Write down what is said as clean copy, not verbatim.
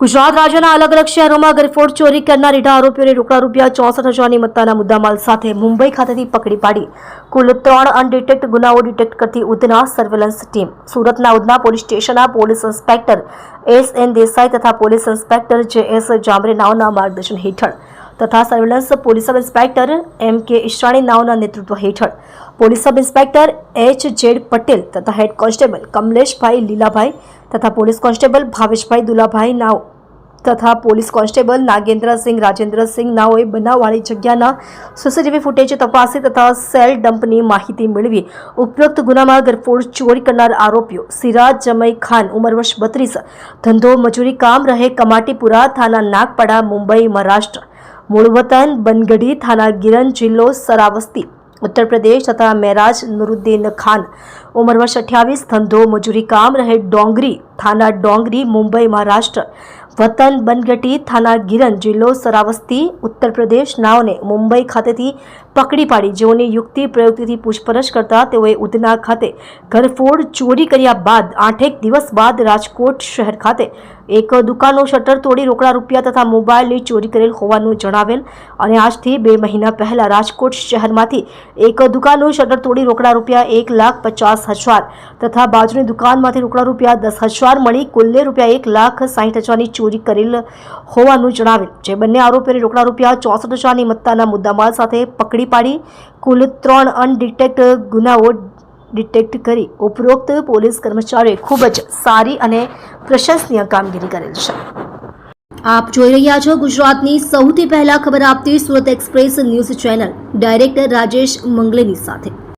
ગુજરાત રાજ્યના અલગ અલગ શહેરોમાં ગરફોડ ચોરી કરનાર 8 આરોપીઓને રોકડા રૂપિયા 64,000ની મત્તાના મુદ્દામાલ સાથે મુંબઈ ખાતેથી પકડી પાડી કુલ 3 અનડિટેક્ટ ગુનાઓ ડિટેક્ટ કરતી ઉધના સર્વેલન્સ ટીમ સુરતના ઉધના પોલીસ સ્ટેશનના પોલીસ ઇન્સ્પેક્ટર S.N. દેસાઈ તથા પોલીસ ઇન્સ્પેક્ટર J.S. જામરે નાઓના માર્ગદર્શન હેઠળ તથા surveillance police sub inspector M.K. ઈશાણી નાઓના નેતૃત્વ હેઠળ police sub inspector H.Z. Patel તથા હેડ કોન્સ્ટેબલ કમલેશભાઈ લીલાભાઈ તથા પોલીસ કોન્સ્ટેબલ ભાવેશભાઈ દુલાભાઈ નાઓ તથા પોલીસ કોન્સ્ટેબલ નાગેન્દ્રસિંહ રાજેન્દ્રસિંહ નાઓએ બનાવવાળી જગ્યાના સીસીટીવી ફૂટેજ તપાસી તથા સેલ ડમ્પની માહિતી મેળવી ઉપરોક્ત ગુનામાં ગરફોડ ચોરી કરનાર આરોપીઓ સિરાજ જમઈ ખાન ઉંમર વર્ષ 32 ધંધો મજૂરી કામ રહે કમાટીપુરા થાના નાગપડા મુંબઈ મહારાષ્ટ્ર મૂળ વતન બનગઢી થાના ગિરન જિલ્લો સરાવસ્તી उत्तर प्रदेश तथा मेराज नुरुद्दीन खान उम्र वर्ष 28 धंधो मजूरी काम रहे डोंगरी थाना डोंगरी मुंबई महाराष्ट्र वतन बनगटी थाना गिरन जिल्लो सरावस्ती उत्तर प्रदेश नाओने मुंबई खातेथी पकड़ी पाड़ी जेओनी युक्ति प्रयुक्तिथी पूछपरछ करता तेओए उधना खाते घरफोड़ चोरी कर्या बाद 8 દિવસ બાદ રાજકોટ શહેર ખાતે એક દુકાનનો શટર તોડી રોકડા રૂપિયા તથા મોબાઈલની ચોરી કરેલ હોવાનું જણાવેલ અને આજથી 2 મહિના પહેલા રાજકોટ શહેરમાંથી એક દુકાનનું શટર તોડી રોકડા રૂપિયા 1,50,000 તથા બાજુની દુકાનમાંથી રોકડા રૂપિયા 10,000 મળી કુલ્લે રૂપિયા 1,60,000ની ચોરી કરેલ હોવાનું જણાવેલ જે બંને આરોપીઓને રોકડા રૂપિયા 64,000ની મત્તાના મુદ્દામાલ સાથે પકડી પાડી કુલ 3 અનડિટેક્ટ ગુનાઓ ડિટેક્ટ કરી ઉપરોક્ત પોલીસ કર્મચારીઓએ ખૂબ જ સારી અને પ્રશંસનીય કામગીરી કરેલ છે। આપ જોઈ રહ્યા છો ગુજરાતની સૌથી પહેલા ખબર આપતી Surat express news channel director Rajesh મંગલેની સાથે।